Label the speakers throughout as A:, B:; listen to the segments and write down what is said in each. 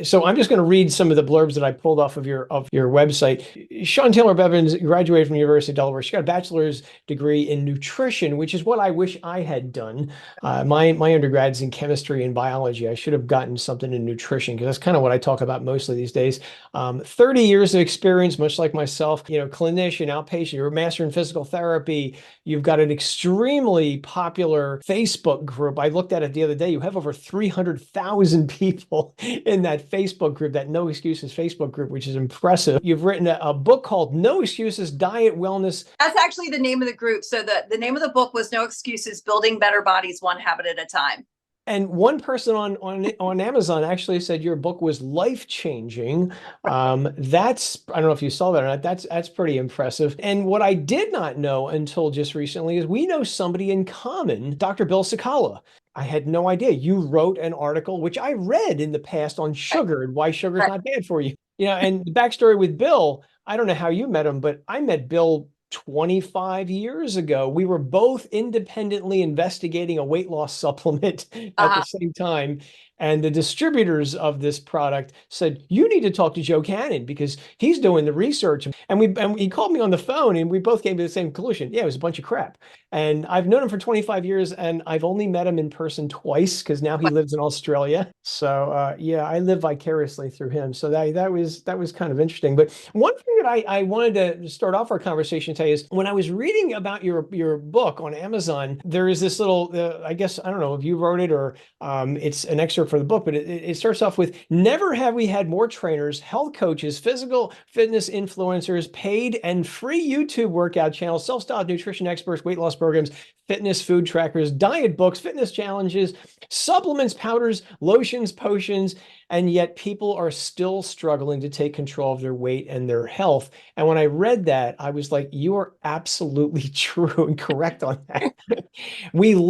A: So I'm just going to read some of the blurbs that I pulled off of your website. Shaun Taylor-Bevins graduated from the University of Delaware. She got a bachelor's degree in nutrition, which is what I wish I had done. My undergrad's in chemistry and biology. I should have gotten something in nutrition because that's kind of what I talk about mostly these days. 30 years of experience, much like myself, clinician, outpatient, you're a master in physical therapy. You've got an extremely popular Facebook group. I looked at it the other day. You have over 300,000 people in that Facebook group, that No Excuses Facebook group, which is impressive. You've written a book called No Excuses, Diet, Wellness.
B: That's actually the name of the group. So the name of the book was No Excuses, Building Better Bodies One Habit at a Time.
A: And one person on Amazon actually said your book was life-changing. I don't know if you saw that or not. That's pretty impressive. And what I did not know until just recently is we know somebody in common, Dr. Bill Sakala. I had no idea. You wrote an article, which I read in the past on sugar and why sugar is not bad for you. And the backstory with Bill, I don't know how you met him, but I met Bill 25 years ago. We were both independently investigating a weight loss supplement at the same time. And the distributors of this product said, you need to talk to Joe Cannon because he's doing the research. And he called me on the phone and we both came to the same conclusion. Yeah, it was a bunch of crap. And I've known him for 25 years and I've only met him in person twice because now he lives in Australia. So yeah, I live vicariously through him. So that was kind of interesting. But one thing that I wanted to start off our conversation today is when I was reading about your book on Amazon, there is this little, I guess, I don't know if you wrote it or it's an excerpt for the book, but it starts off with, never have we had more trainers, health coaches, physical fitness influencers, paid and free YouTube workout channels, self-styled nutrition experts, weight loss programs, fitness food trackers, diet books, fitness challenges, supplements, powders, lotions, potions, and yet people are still struggling to take control of their weight and their health. And when I read that, I was like, you are absolutely true and correct on that. And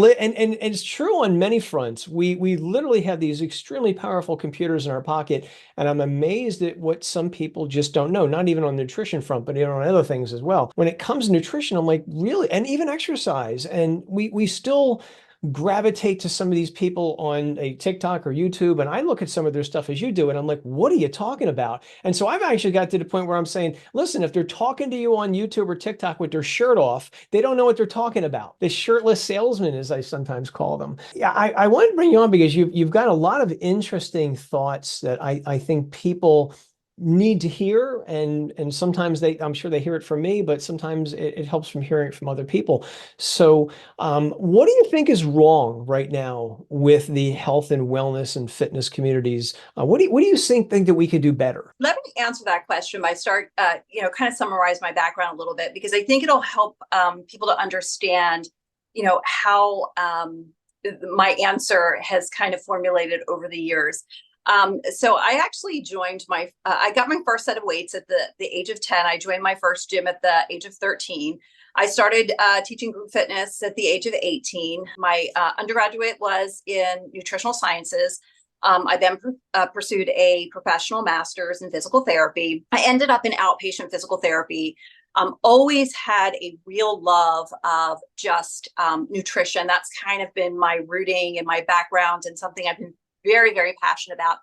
A: it's true on many fronts. We literally have these extremely powerful computers in our pocket, and I'm amazed at what some people just don't know, not even on the nutrition front, but on other things as well. When it comes to nutrition, I'm like, really? And even exercise. And we still gravitate to some of these people on a TikTok or YouTube, and I look at some of their stuff as you do, and I'm like, what are you talking about? And so I've actually got to the point where I'm saying, listen, if they're talking to you on YouTube or TikTok with their shirt off, they don't know what they're talking about. The shirtless salesman, as I sometimes call them. Yeah, I want to bring you on because you've got a lot of interesting thoughts that I think people need to hear, and sometimes I'm sure they hear it from me, but sometimes it helps from hearing it from other people. So what do you think is wrong right now with the health and wellness and fitness communities? What do you think that we could do better?
B: Let me answer that question by kind of summarize my background a little bit, because I think it'll help people to understand, how my answer has kind of formulated over the years. So I actually I got my first set of weights at the age of 10. I joined my first gym at the age of 13. I started teaching group fitness at the age of 18. My undergraduate was in nutritional sciences. I then pursued a professional master's in physical therapy. I ended up in outpatient physical therapy. Always had a real love of just nutrition. That's kind of been my rooting and my background, and something I've been very, very passionate about.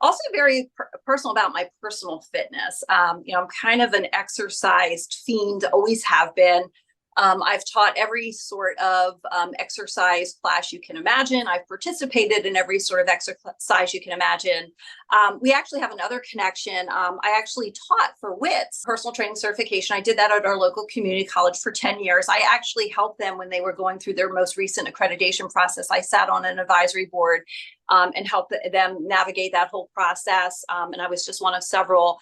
B: Also very personal about my personal fitness. I'm kind of an exercise fiend, always have been. I've taught every sort of exercise class you can imagine. I've participated in every sort of exercise you can imagine. We actually have another connection. I actually taught for WITS, personal training certification. I did that at our local community college for 10 years. I actually helped them when they were going through their most recent accreditation process. I sat on an advisory board and helped them navigate that whole process. And I was just one of several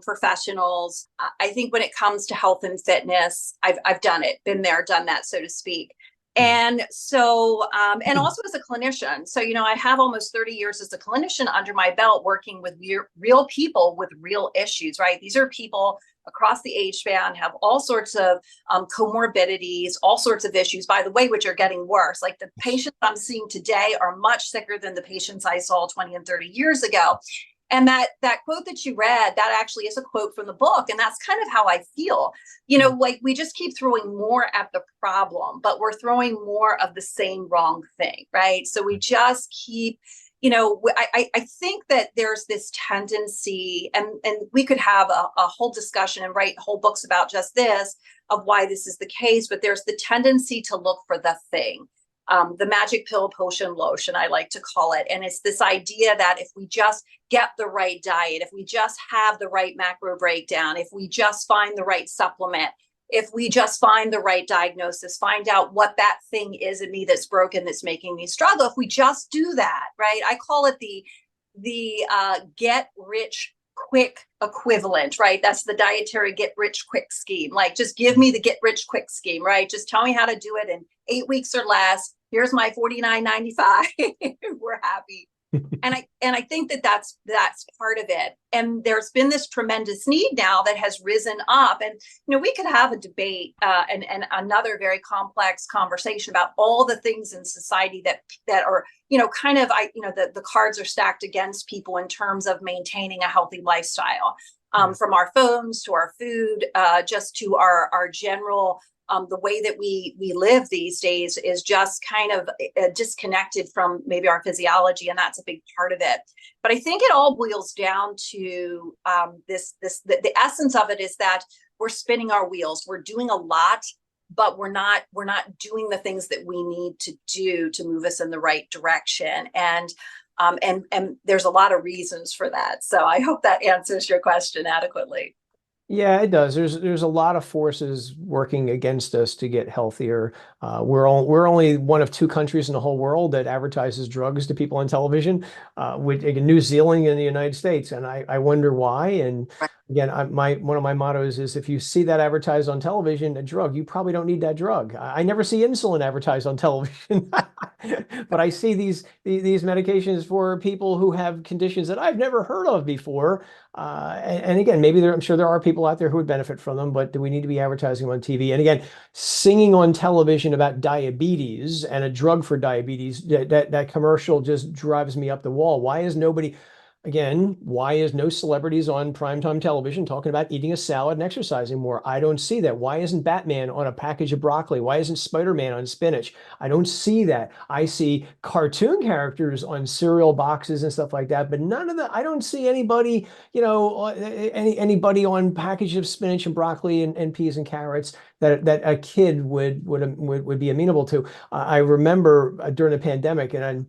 B: professionals. I think when it comes to health and fitness, I've done it, been there, done that, so to speak. And so, and also as a clinician. So, I have almost 30 years as a clinician under my belt working with real people with real issues, right? These are people across the age span, have all sorts of comorbidities, all sorts of issues, by the way, which are getting worse. Like the patients I'm seeing today are much sicker than the patients I saw 20 and 30 years ago. And that quote that you read, that actually is a quote from the book. And that's kind of how I feel. Like we just keep throwing more at the problem, but we're throwing more of the same wrong thing, right? So we just keep, I think that there's this tendency, and we could have a whole discussion and write whole books about just this, of why this is the case, but there's the tendency to look for the thing, the magic pill, potion, lotion, I like to call it. And it's this idea that if we just get the right diet, if we just have the right macro breakdown, if we just find the right supplement, if we just find the right diagnosis, find out what that thing is in me that's broken, that's making me struggle. If we just do that, right? I call it the get rich quick equivalent, right? That's the dietary get rich quick scheme. Like, just give me the get rich quick scheme, right? Just tell me how to do it in 8 weeks or less. Here's my $49.95. We're happy. And I think that that's part of it. And there's been this tremendous need now that has risen up. And we could have a debate and another very complex conversation about all the things in society that are kind of the cards are stacked against people in terms of maintaining a healthy lifestyle, from our phones to our food, just to our general. The way that we live these days is just kind of disconnected from maybe our physiology, and that's a big part of it. But I think it all boils down to the essence of it is that we're spinning our wheels. We're doing a lot, but we're not doing the things that we need to do to move us in the right direction. And there's a lot of reasons for that. So I hope that answers your question adequately.
A: Yeah, it does. There's a lot of forces working against us to get healthier. We're only one of two countries in the whole world that advertises drugs to people on television, with New Zealand and the United States, and I wonder why. And again, one of my mottos is if you see that advertised on television, a drug, you probably don't need that drug. I never see insulin advertised on television, but I see these medications for people who have conditions that I've never heard of before. And again, I'm sure there are people out there who would benefit from them, but do we need to be advertising them on TV? And again, singing on television about diabetes and a drug for diabetes, that commercial just drives me up the wall. Why is no celebrities on primetime television talking about eating a salad and exercising more? I don't see that. Why isn't Batman on a package of broccoli? Why isn't Spider-Man on spinach? I don't see that. I see cartoon characters on cereal boxes and stuff like that, but I don't see anybody, anybody on package of spinach and broccoli and peas and carrots that a kid would be amenable to. I remember during the pandemic, and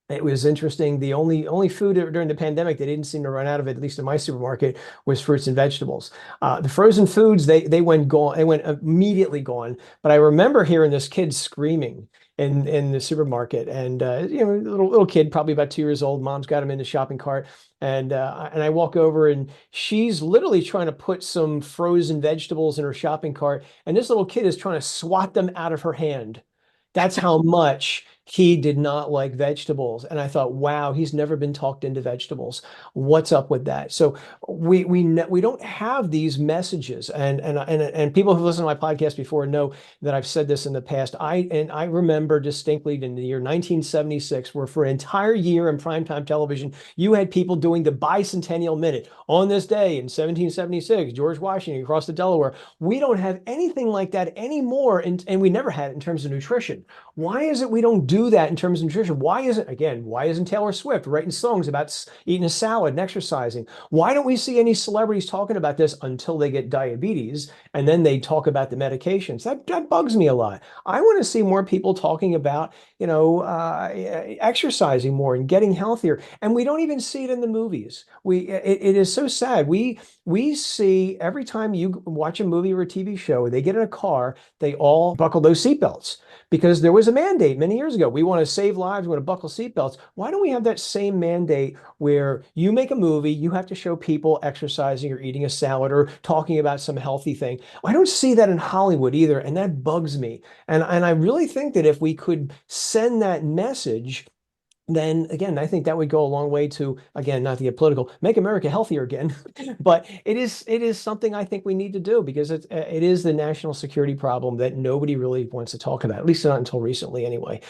A: it was interesting. The only food during the pandemic they didn't seem to run out of, at least in my supermarket, was fruits and vegetables. The frozen foods they went gone. They went immediately gone. But I remember hearing this kid screaming in the supermarket, and little kid, probably about 2 years old. Mom's got him in the shopping cart, and I walk over, and she's literally trying to put some frozen vegetables in her shopping cart, and this little kid is trying to swat them out of her hand. That's how much he did not like vegetables. And I thought, wow, he's never been talked into vegetables. What's up with that? So we don't have these messages. And people who listen to my podcast before know that I've said this in the past. I remember distinctly in the year 1976, where for an entire year in primetime television, you had people doing the bicentennial minute. On this day in 1776, George Washington crossed the Delaware. We don't have anything like that anymore, and we never had it in terms of nutrition. Why is it we don't do that in terms of nutrition? Why isn't Taylor Swift writing songs about eating a salad and exercising? Why don't we see any celebrities talking about this until they get diabetes, and then they talk about the medications? That bugs me a lot. I want to see more people talking about, exercising more and getting healthier. And we don't even see it in the movies. It is so sad. We see every time you watch a movie or a TV show, they get in a car, they all buckle those seatbelts because there was a mandate many years ago. We want to save lives, we want to buckle seatbelts. Why don't we have that same mandate where you make a movie, you have to show people exercising or eating a salad or talking about some healthy thing? I don't see that in Hollywood either, and that bugs me. And I really think that if we could send that message, then again, I think that would go a long way to, again, not to get political, make America healthier again. But it is something I think we need to do because it is the national security problem that nobody really wants to talk about, at least not until recently anyway.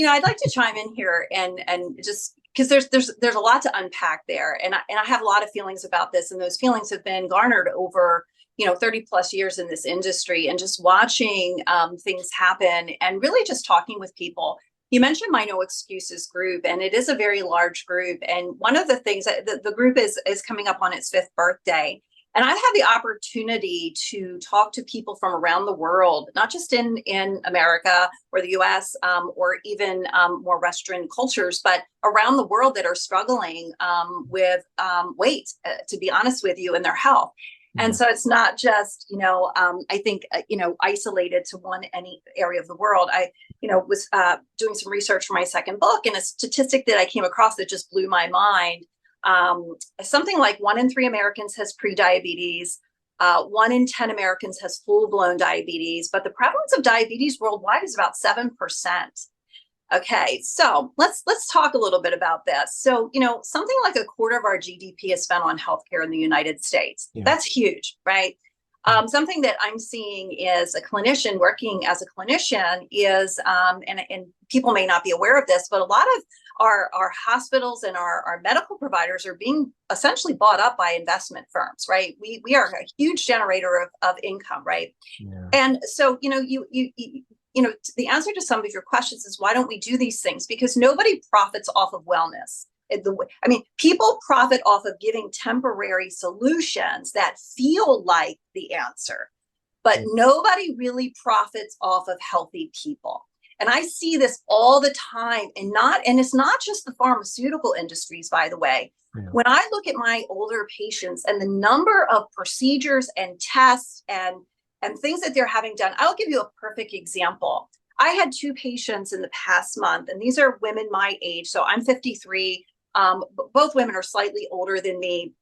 B: I'd like to chime in here and just because there's a lot to unpack there, and I have a lot of feelings about this, and those feelings have been garnered over 30 plus years in this industry, and just watching things happen, and really just talking with people. You mentioned my No Excuses group, and it is a very large group. And one of the things that the group is coming up on its 5th birthday. And I've had the opportunity to talk to people from around the world, not just in America or the US, or even more Western cultures, but around the world that are struggling with weight, to be honest with you, and their health. And so it's not just, I think, isolated to any area of the world. I, was doing some research for my second book, and a statistic that I came across that just blew my mind. Something like 1 in 3 Americans has prediabetes. 1 in 10 Americans has full-blown diabetes, but the prevalence of diabetes worldwide is about 7%. Okay, so let's talk a little bit about this. So, something like a quarter of our GDP is spent on healthcare in the United States. Yeah. That's huge, right? Something that I'm seeing is a clinician working as a clinician is, and people may not be aware of this, but a lot of our hospitals and our medical providers are being essentially bought up by investment firms, right? We are a huge generator of income, right? Yeah. And so, the answer to some of your questions is, why don't we do these things? Because nobody profits off of wellness. People profit off of giving temporary solutions that feel like the answer, but nobody really profits off of healthy people. And I see this all the time, and it's not just the pharmaceutical industries, by the way. Yeah. When I look at my older patients and the number of procedures and tests and things that they're having done, I'll give you a perfect example. I had 2 patients in the past month, and these are women my age. So I'm 53. Both women are slightly older than me.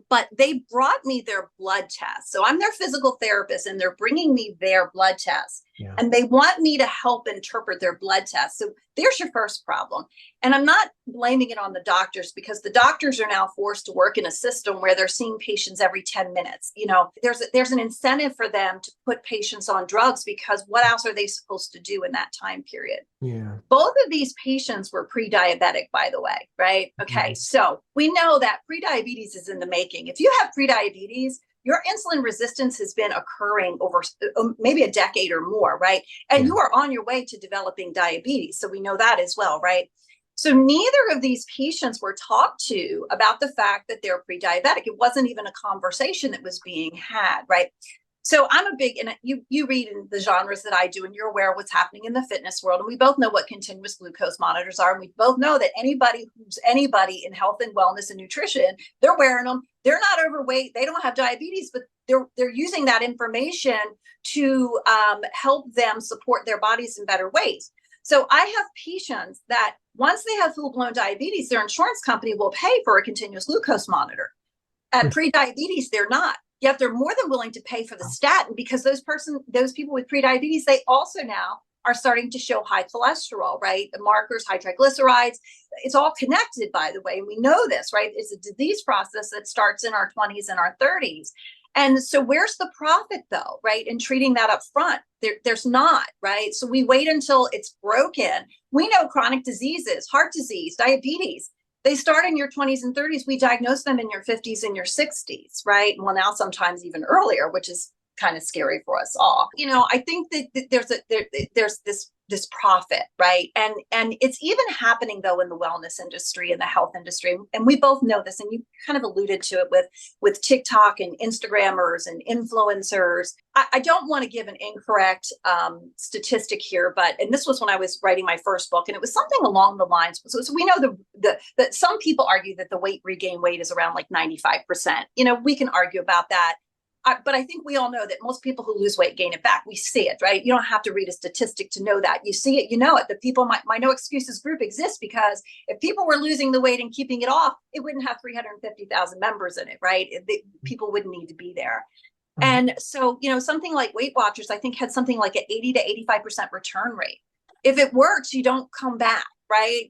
B: But they brought me their blood test. So I'm their physical therapist, and they're bringing me their blood test. Yeah. And they want me to help interpret their blood test. So there's your first problem. And I'm not blaming it on the doctors, because the doctors are now forced to work in a system where they're seeing patients every 10 minutes. There's an incentive for them to put patients on drugs, because what else are they supposed to do in that time period? Yeah. Both of these patients were pre-diabetic, by the way, right? Okay. So we know that pre-diabetes is in the making. If you have pre-diabetes, your insulin resistance has been occurring over maybe a decade or more, right? And you are on your way to developing diabetes. So we know that as well, right? So neither of these patients were talked to about the fact that they're pre-diabetic. It wasn't even a conversation that was being had, right? So I'm a big, and you read in the genres that I do, and you're aware of what's happening in the fitness world. And we both know what continuous glucose monitors are. And we both know that anybody who's anybody in health and wellness and nutrition, they're wearing them. They're not overweight. They don't have diabetes, but they're using that information to help them support their bodies in better ways. So I have patients that once they have full-blown diabetes, their insurance company will pay for a continuous glucose monitor. At pre-diabetes, they're not. Yet they're more than willing to pay for the statin, because those people with prediabetes, they also now are starting to show high cholesterol, right? The markers, high triglycerides, it's all connected, by the way. And we know this, right? It's a disease process that starts in our 20s and our 30s. And so where's the profit, though, right? In treating that up front, there's not, right? So we wait until it's broken. We know chronic diseases, heart disease, diabetes, they start in your 20s and 30s. We diagnose them in your 50s and your 60s, right? Well, now sometimes even earlier, which is kind of scary for us all. I think that there's this profit, right? And it's even happening, though, in the wellness industry and the health industry. And we both know this, and you kind of alluded to it with TikTok and Instagrammers and influencers. I don't want to give an incorrect statistic here, and this was when I was writing my first book, and it was something along the lines. So we know that some people argue that the regain weight is around like 95%. We can argue about that. But I think we all know that most people who lose weight gain it back. We see it, right? You don't have to read a statistic to know that. You see it, you know it. The people, my No Excuses group exists because if people were losing the weight and keeping it off, it wouldn't have 350,000 members in it, right? People wouldn't need to be there. And so, something like Weight Watchers, I think, had something like an 80 to 85% return rate. If it works, you don't come back, right?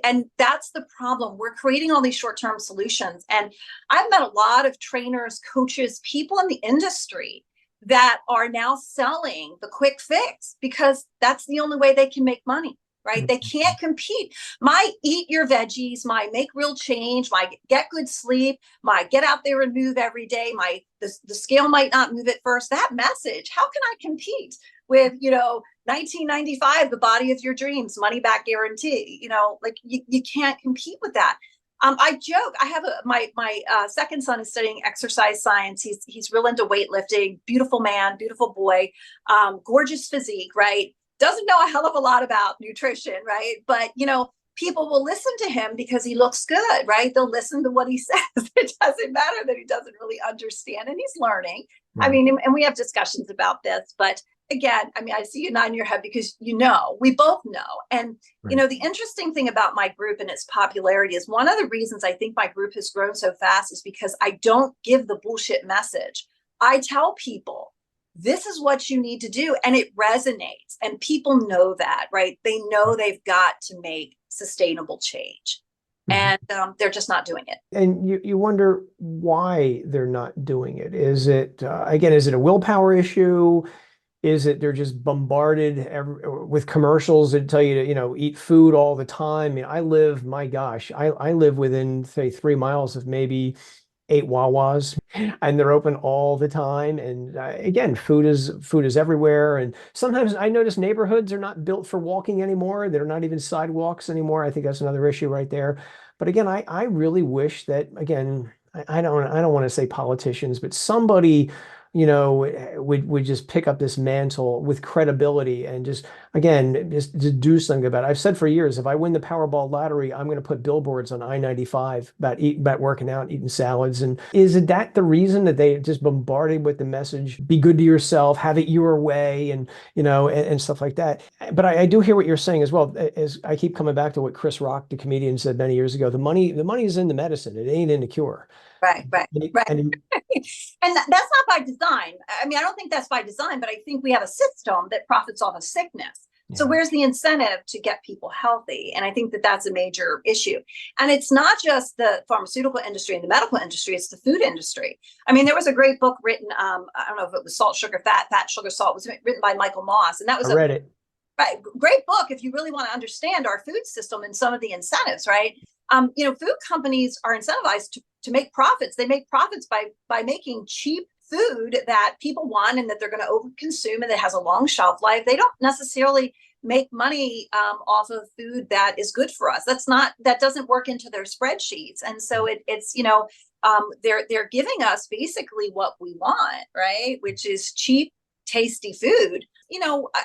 B: And that's the problem. We're creating all these short-term solutions. And I've met a lot of trainers, coaches, people in the industry that are now selling the quick fix because that's the only way they can make money, right? They can't compete. My eat your veggies, my make real change, my get good sleep, my get out there and move every day, my the scale might not move at first. That message, how can I compete with, 1995, the body of your dreams, money back guarantee? Like you can't compete with that. I joke. I have my second son is studying exercise science. He's real into weightlifting. Beautiful man, beautiful boy, gorgeous physique. Right? Doesn't know a hell of a lot about nutrition. Right? But people will listen to him because he looks good. Right? They'll listen to what he says. It doesn't matter that he doesn't really understand, and he's learning.
A: Right.
B: I mean, and we have discussions about this, but again, I mean, I see you nodding your head because we both know. And,
A: Right.
B: the interesting thing about my group and its popularity is one of the reasons I think my group has grown so fast is because I don't give the bullshit message. I tell people, this is what you need to do. And it resonates. And people know that, right? They know they've got to make sustainable change. And they're just not doing it.
A: And you wonder why they're not doing it. Is it, again, is it a willpower issue? Is it they're just bombarded with commercials that tell you to, eat food all the time? I mean, my gosh, I live within, say, 3 miles of maybe 8 Wawas, and they're open all the time. And again, food is everywhere. And sometimes I notice neighborhoods are not built for walking anymore. They're not even sidewalks anymore. I think that's another issue right there. But again, I really wish that, again, I don't want to say politicians, but somebody, would just pick up this mantle with credibility and just do something about it. I've said for years, if I win the Powerball lottery, I'm going to put billboards on I-95 about working out, eating salads. And is it that the reason that they just bombarded with the message, be good to yourself, have it your way, and and stuff like that? But I do hear what you're saying as well. As I keep coming back to what Chris Rock, the comedian, said many years ago, the money is in the medicine. It ain't in the cure.
B: Right, right, right.
A: And
B: And that's not by design. I mean, I don't think that's by design, but I think we have a system that profits off of sickness. So
A: yeah.
B: where's the incentive to get people healthy? And I think that that's a major issue. And it's not just the pharmaceutical industry and the medical industry, it's the food industry. I mean, there was a great book written, I don't know if it was Salt, Sugar, Fat, Sugar, Salt, it was written by Michael Moss. And that
A: I
B: was a
A: read it.
B: great book if you really want to understand our food system and some of the incentives, right? Food companies are incentivized to make profits. They make profits by making cheap food that people want and that they're going to overconsume and that has a long shelf life. They don't necessarily make money off of food that is good for us. That doesn't work into their spreadsheets. And so it's they're giving us basically what we want, right? Which is cheap, tasty food.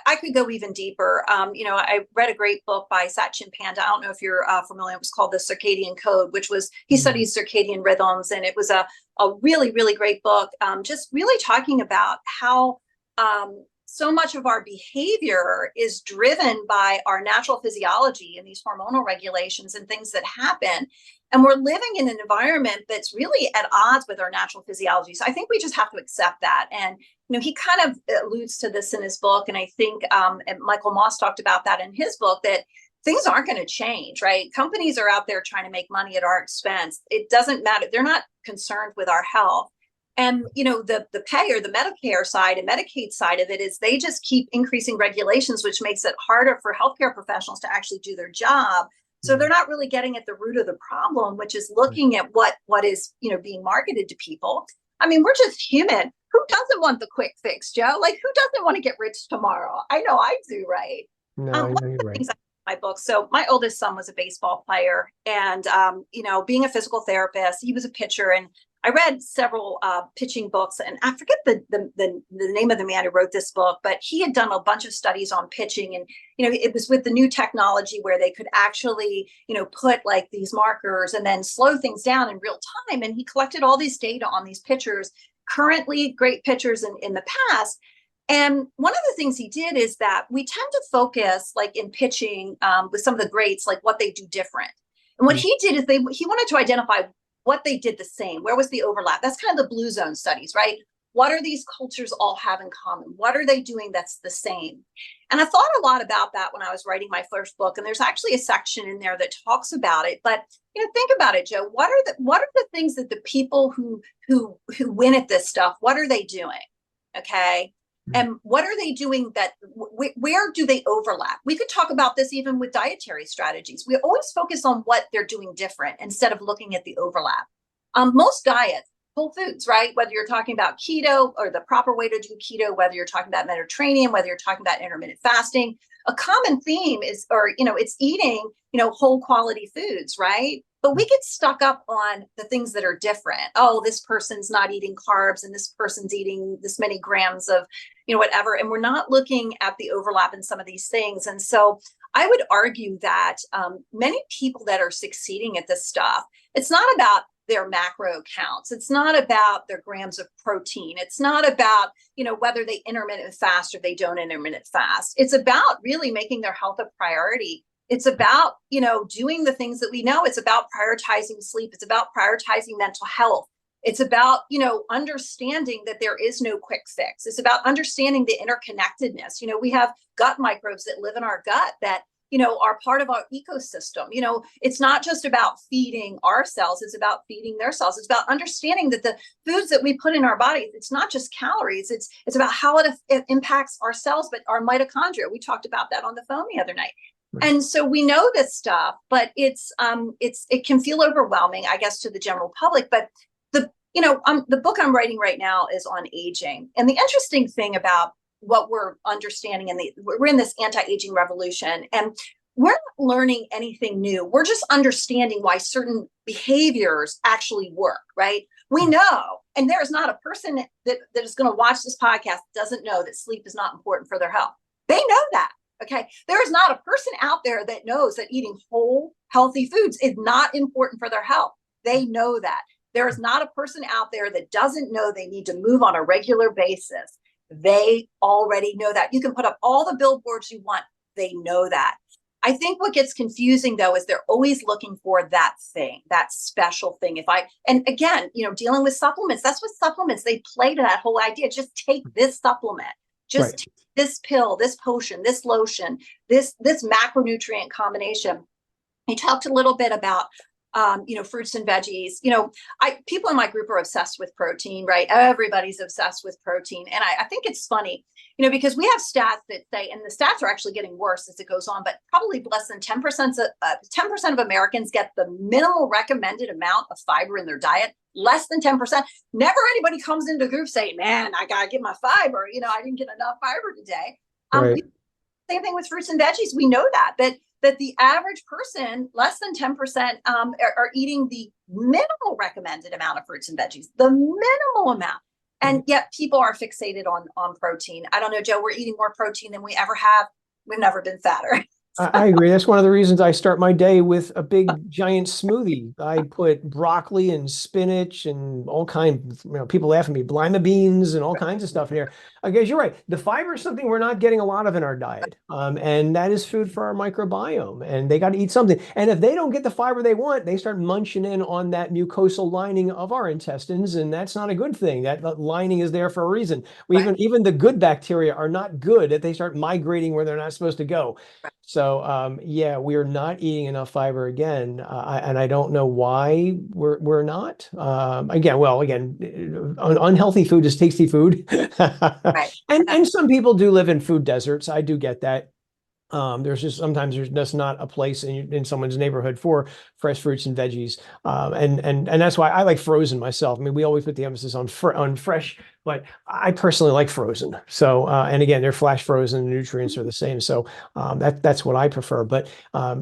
B: I could go even deeper. I read a great book by Satchin Panda. I don't know if you're familiar. It was called The Circadian Code, which was, he studies circadian rhythms. And it was a really, really great book, just really talking about how so much of our behavior is driven by our natural physiology and these hormonal regulations and things that happen. And we're living in an environment that's really at odds with our natural physiology. So I think we just have to accept that. And, he kind of alludes to this in his book. And I think and Michael Moss talked about that in his book, that things aren't going to change, right? Companies are out there trying to make money at our expense. It doesn't matter. They're not concerned with our health. And, the payer, the Medicare side and Medicaid side of it is they just keep increasing regulations, which makes it harder for healthcare professionals to actually do their job. So they're not really getting at the root of the problem, which is looking at what is, being marketed to people. I mean, we're just human. Who doesn't want the quick fix, Joe? Like, who doesn't want to get rich tomorrow? I know I do, right?
A: No, I
B: One
A: know
B: of
A: you're
B: the
A: right.
B: things my book. So my oldest son was a baseball player, and being a physical therapist, he was a pitcher, and I read several pitching books, and I forget the name of the man who wrote this book, but he had done a bunch of studies on pitching, and it was with the new technology where they could actually put like these markers and then slow things down in real time, and he collected all these data on these pitchers, currently great pitchers in the past. And one of the things he did is that we tend to focus, like in pitching with some of the greats, like what they do different. And what he did is he wanted to identify what they did the same. Where was the overlap? That's kind of the blue zone studies, right? What are these cultures all have in common? What are they doing that's the same? And I thought a lot about that when I was writing my first book. And there's actually a section in there that talks about it. But think about it, Joe. What are the things that the people who win at this stuff, what are they doing? Okay. And what are they doing that, where do they overlap? We could talk about this even with dietary strategies. We always focus on what they're doing different instead of looking at the overlap. Most diets, whole foods, right? Whether you're talking about keto or the proper way to do keto, whether you're talking about Mediterranean, whether you're talking about intermittent fasting, a common theme is, or, it's eating, whole quality foods, right? But we get stuck up on the things that are different. Oh, this person's not eating carbs and this person's eating this many grams of, whatever. And we're not looking at the overlap in some of these things. And so I would argue that many people that are succeeding at this stuff, it's not about their macro counts. It's not about their grams of protein. It's not about, whether they intermittent fast or they don't intermittent fast. It's about really making their health a priority. It's about, doing the things that we know. It's about prioritizing sleep. It's about prioritizing mental health. It's about, understanding that there is no quick fix. It's about understanding the interconnectedness. We have gut microbes that live in our gut that, are part of our ecosystem. It's not just about feeding our cells. It's about feeding their cells. It's about understanding that the foods that we put in our bodies, it's not just calories. It's about how it impacts our cells, but our mitochondria. We talked about that on the phone the other night. And so we know this stuff, but it can feel overwhelming, I guess, to the general public. But the book I'm writing right now is on aging. And the interesting thing about what we're understanding, we're in this anti-aging revolution, and we're not learning anything new. We're just understanding why certain behaviors actually work, right? We know, and there is not a person that is going to watch this podcast that doesn't know that sleep is not important for their health. They know that. Okay. There is not a person out there that knows that eating whole, healthy foods is not important for their health. They know that. There is not a person out there that doesn't know they need to move on a regular basis. They already know that. You can put up all the billboards you want. They know that. I think what gets confusing, though, is they're always looking for that thing, that special thing. And again, dealing with supplements, that's what supplements, they play to that whole idea. Just take this supplement, just take this pill, this potion, this lotion, this macronutrient combination. We talked a little bit about fruits and veggies. People in my group are obsessed with protein, right? Everybody's obsessed with protein. And I think it's funny, because we have stats that say, and the stats are actually getting worse as it goes on, but probably less than 10% of Americans get the minimal recommended amount of fiber in their diet, less than 10%. Never anybody comes into the group saying, man, I got to get my fiber. I didn't get enough fiber today.
A: Right.
B: Same thing with fruits and veggies. We know that the average person, less than 10%, are eating the minimal recommended amount of fruits and veggies, the minimal amount. And yet people are fixated on protein. I don't know, Joe, we're eating more protein than we ever have. We've never been fatter.
A: I agree. That's one of the reasons I start my day with a big giant smoothie. I put broccoli and spinach and all kinds, people laugh at me, lima beans and all kinds of stuff in here. I guess you're right. The fiber is something we're not getting a lot of in our diet. And that is food for our microbiome. And they got to eat something. And if they don't get the fiber they want, they start munching in on that mucosal lining of our intestines. And that's not a good thing. That lining is there for a reason. Even the good bacteria are not good if they start migrating where they're not supposed to go. So yeah, we're not eating enough fiber again, and I don't know why we're not. Again, unhealthy food is tasty food,
B: Right.
A: and some people do live in food deserts. I do get that. Sometimes there's just not a place in someone's neighborhood for fresh fruits and veggies, and that's why I like frozen myself. I mean, we always put the emphasis on fresh, but I personally like frozen. So and again, they're flash frozen. The nutrients are the same, so that's what I prefer. But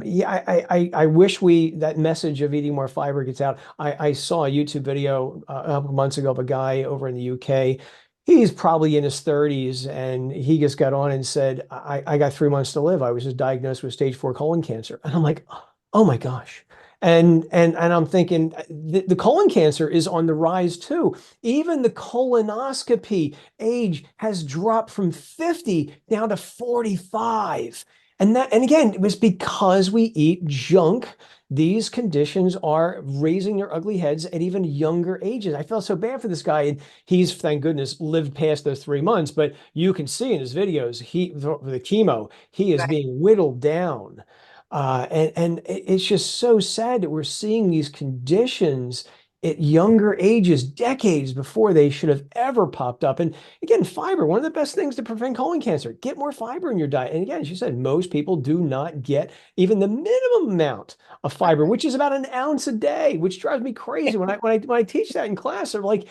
A: yeah, I wish that message of eating more fiber gets out. I saw a YouTube video a couple months ago of a guy over in the UK. He's probably in his 30s, and he just got on and said, I got 3 months to live. I was just diagnosed with stage 4 colon cancer. And I'm like, oh my gosh. And I'm thinking the colon cancer is on the rise too. Even the colonoscopy age has dropped from 50 down to 45. And again, it was because we eat junk. These conditions are raising their ugly heads at even younger ages. I felt so bad for this guy, and he's, thank goodness, lived past those 3 months. But you can see in his videos, the chemo, he is being whittled down, and it's just so sad that we're seeing these conditions at younger ages, decades before they should have ever popped up. And again, fiber, one of the best things to prevent colon cancer. Get more fiber in your diet. And again, as you said, most people do not get even the minimum amount of fiber, which is about an ounce a day, which drives me crazy. When I teach that in class, I'm like,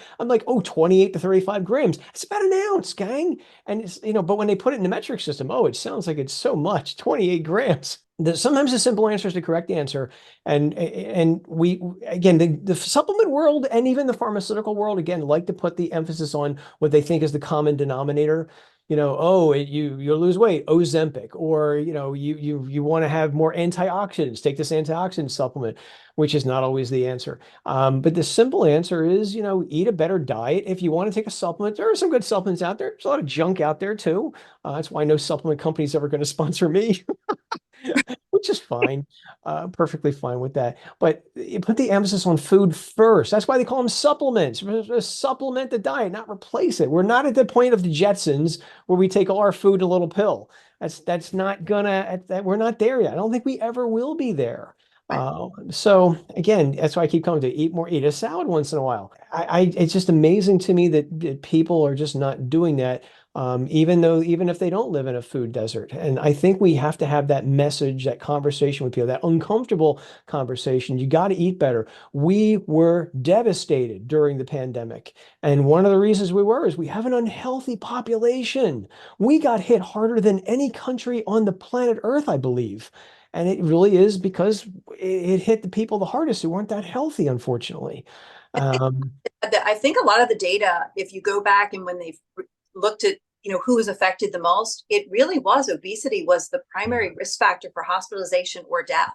A: oh, 28 to 35 grams. It's about an ounce, gang. And it's, but when they put it in the metric system, oh, it sounds like it's so much, 28 grams. Sometimes the simple answer is the correct answer. And we, again, the supplement world and even the pharmaceutical world, again, like to put the emphasis on what they think is the common denominator. Oh, you'll lose weight, Ozempic, or you want to have more antioxidants, take this antioxidant supplement, which is not always the answer. But the simple answer is, eat a better diet. If you want to take a supplement, there are some good supplements out there. There's a lot of junk out there too. That's why no supplement company is ever going to sponsor me. Which is fine, perfectly fine with that. But you put the emphasis on food first. That's why they call them supplements. We're supposed to supplement the diet, not replace it. We're not at the point of the Jetsons where we take all our food in a little pill. That's not gonna. We're not there yet. I don't think we ever will be there. So again, that's why I keep coming to eat a salad once in a while. It's just amazing to me that people are just not doing that. Even if they don't live in a food desert. And I think we have to have that message, that conversation with people, that uncomfortable conversation. You got to eat better. We were devastated during the pandemic. And one of the reasons we were is we have an unhealthy population. We got hit harder than any country on the planet Earth, I believe. And it really is because it hit the people the hardest who weren't that healthy, unfortunately.
B: I think a lot of the data, if you go back and when they've looked at who was affected the most, it really was obesity was the primary risk factor for hospitalization or death,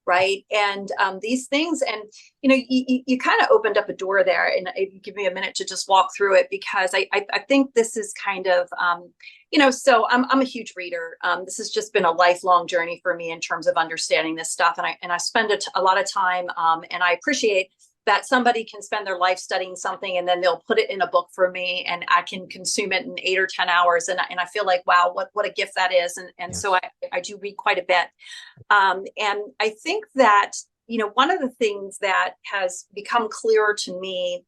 B: right? And these things, and you kind of opened up a door there, and give me a minute to just walk through it, because I think this is kind of so I'm a huge reader. This has just been a lifelong journey for me in terms of understanding this stuff, and I spend a lot of time, and I appreciate that somebody can spend their life studying something and then they'll put it in a book for me and I can consume it in 8 or 10 hours. And I feel like, wow, what a gift that is. And yes. So I do read quite a bit. And I think that, one of the things that has become clearer to me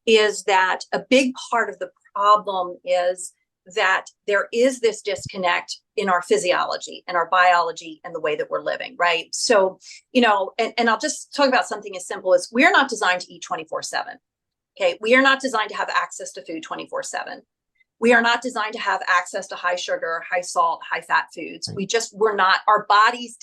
B: is that a big part of the problem is that there is this disconnect in our physiology and our biology and the way that we're living, right? So, and I'll just talk about something as simple as we're not designed to eat 24/7. Okay. We are not designed to have access to food 24/7. We are not designed to have access to high sugar, high salt, high fat foods. We're not, our bodies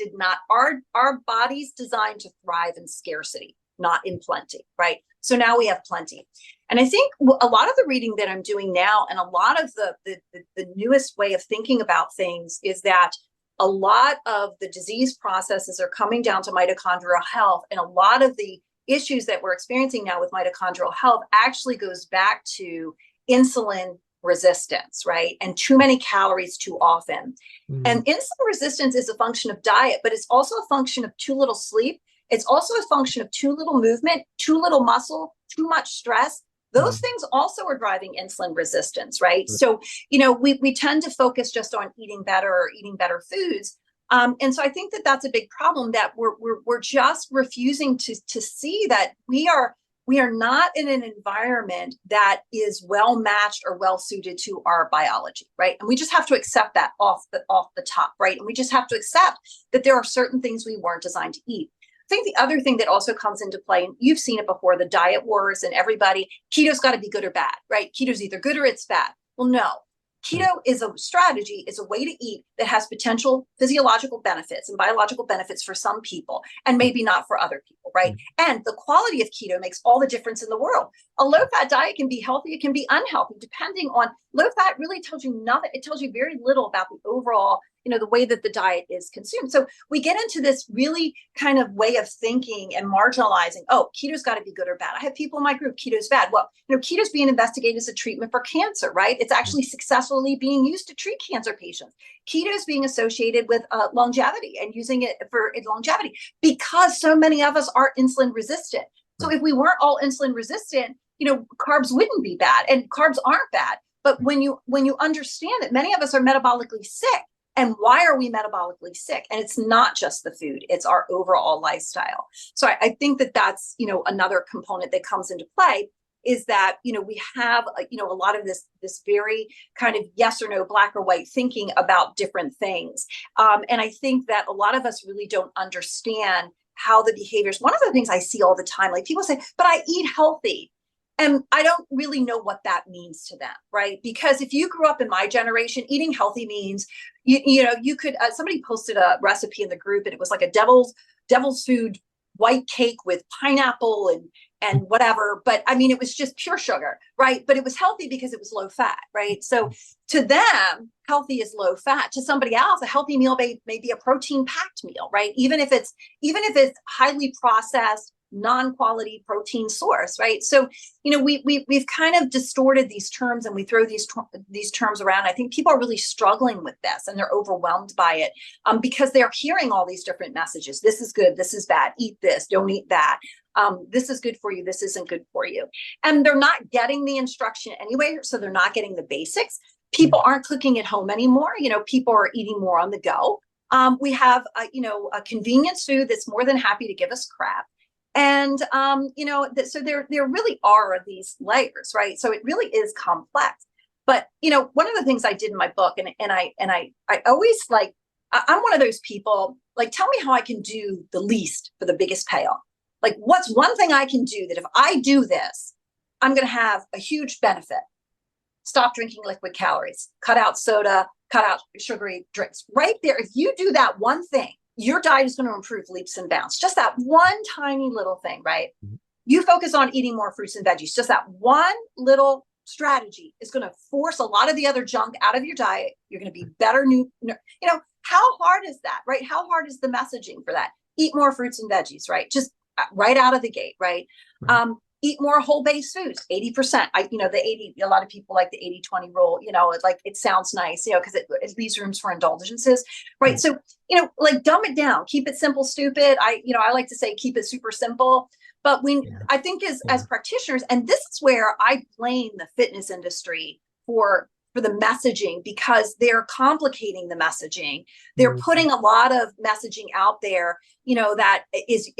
B: designed to thrive in scarcity, not in plenty, right? So now we have plenty. And I think a lot of the reading that I'm doing now, and a lot of the newest way of thinking about things, is that a lot of the disease processes are coming down to mitochondrial health. And a lot of the issues that we're experiencing now with mitochondrial health actually goes back to insulin resistance, right? And too many calories too often. And insulin resistance is a function of diet, but it's also a function of too little sleep. It's also a function of too little movement, too little muscle, too much stress. Those things also are driving insulin resistance, right? So, we tend to focus just on eating better or eating better foods. And so I think that that's a big problem, that we're just refusing to see that we are not in an environment that is well matched or well suited to our biology, right? And we just have to accept that off the top, right? And we just have to accept that there are certain things we weren't designed to eat. I think the other thing that also comes into play, and you've seen it before, the diet wars, and keto's got to be good or bad, right? Keto's either good or it's bad. Well, no. Keto is a strategy, is a way to eat that has potential physiological benefits and biological benefits for some people, and maybe not for other people, right? And the quality of keto makes all the difference in the world. A low-fat diet can be healthy, it can be unhealthy, depending on low-fat really tells you nothing. It tells you very little about the overall, the way that the diet is consumed. So we get into this really kind of way of thinking and marginalizing, oh, keto's got to be good or bad. I have people in my group, keto's bad. Well, keto's being investigated as a treatment for cancer, right? It's actually successfully being used to treat cancer patients. Keto's being associated with longevity and using it for longevity because so many of us are insulin resistant. So if we weren't all insulin resistant, carbs wouldn't be bad, and carbs aren't bad. But when you understand that many of us are metabolically sick, And why are we metabolically sick? And it's not just the food, it's our overall lifestyle. So I think that that's, another component that comes into play, is that, we have, a lot of this very kind of yes or no, black or white thinking about different things. And I think that a lot of us really don't understand how the behaviors. One of the things I see all the time, like people say, but I eat healthy. And I don't really know what that means to them, right? Because if you grew up in my generation, eating healthy means, you could, somebody posted a recipe in the group, and it was like a devil's food white cake with pineapple and whatever. But I mean, it was just pure sugar, right? But it was healthy because it was low fat, right? So to them, healthy is low fat. To somebody else, a healthy meal may be a protein packed meal, right? Even if it's highly processed, non-quality protein source, right? So, we've kind of distorted these terms, and we throw these terms around. I think people are really struggling with this, and they're overwhelmed by it, because they're hearing all these different messages. This is good. This is bad. Eat this. Don't eat that. This is good for you. This isn't good for you. And they're not getting the instruction anyway. So they're not getting the basics. People aren't cooking at home anymore. People are eating more on the go. We have, a convenience food that's more than happy to give us crap. And, so there really are these layers, right? So it really is complex. But, one of the things I did in my book, and I always I'm one of those people, like, tell me how I can do the least for the biggest payoff. Like, what's one thing I can do that if I do this, I'm going to have a huge benefit? Stop drinking liquid calories, cut out soda, cut out sugary drinks. Right there, if you do that one thing, your diet is going to improve leaps and bounds. Just that one tiny little thing, right? You focus on eating more fruits and veggies. Just that one little strategy is going to force a lot of the other junk out of your diet. You're going to be better. How hard is that, right? How hard is the messaging for that? Eat more fruits and veggies, right? Just right out of the gate, right? Eat more whole base foods, 80%. A lot of people like the 80-20 rule, it sounds nice, because it leaves rooms for indulgences, right? So, dumb it down, keep it simple, stupid. I like to say, keep it super simple. But I think as practitioners, and this is where I blame the fitness industry for the messaging, because they're complicating the messaging. They're putting a lot of messaging out there, that is,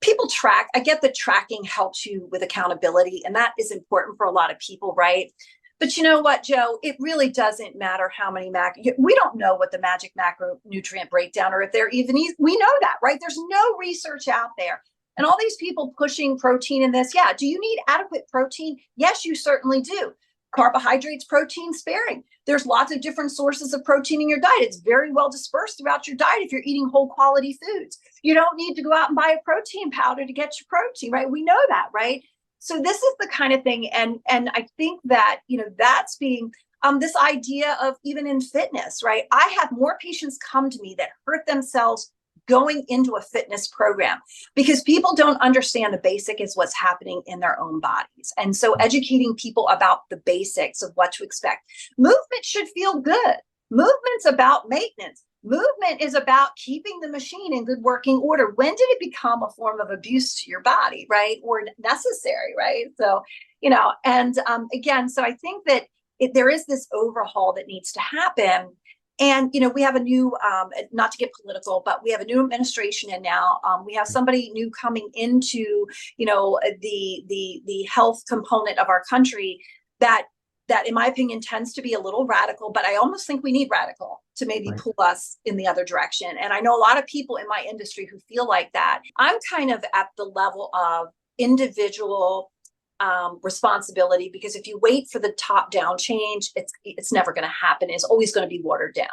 B: people track. I get that tracking helps you with accountability, and that is important for a lot of people, right? But you know what, Joe, it really doesn't matter how many we don't know what the magic macronutrient breakdown, or if they're even, we know that, right? There's no research out there. And all these people pushing protein in this. Yeah. Do you need adequate protein? Yes, you certainly do. Carbohydrates, protein sparing. There's lots of different sources of protein in your diet. It's very well dispersed throughout your diet if you're eating whole quality foods. You don't need to go out and buy a protein powder to get your protein, right? We know that, right? So this is the kind of thing. And I think that, that's being this idea of, even in fitness, right? I have more patients come to me that hurt themselves going into a fitness program, because people don't understand the basic is what's happening in their own bodies. And so educating people about the basics of what to expect. Movement should feel good. Movement's about maintenance. Movement is about keeping the machine in good working order. When did it become a form of abuse to your body, right? Or necessary, right? So, and again, so I think that there is this overhaul that needs to happen. And, we have a new, not to get political, but we have a new administration. And now we have somebody new coming into, the health component of our country that, in my opinion, tends to be a little radical. But I almost think we need radical to maybe pull us in the other direction. And I know a lot of people in my industry who feel like that. I'm kind of at the level of individual responsibility, because if you wait for the top down change, it's never going to happen. It's always going to be watered down.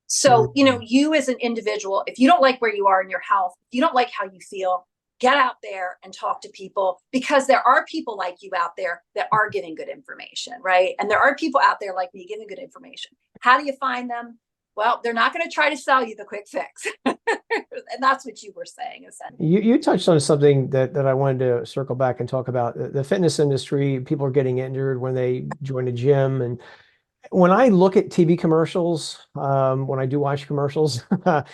B: So, you as an individual, if you don't like where you are in your health, if you don't like how you feel, get out there and talk to people, because there are people like you out there that are giving good information, right? And there are people out there like me giving good information. How do you find them? Well, they're not going to try to sell you the quick fix. And that's what you were saying, essentially.
A: You touched on something that I wanted to circle back and talk about. The fitness industry, people are getting injured when they join a gym. And when I look at TV commercials, when I do watch commercials, and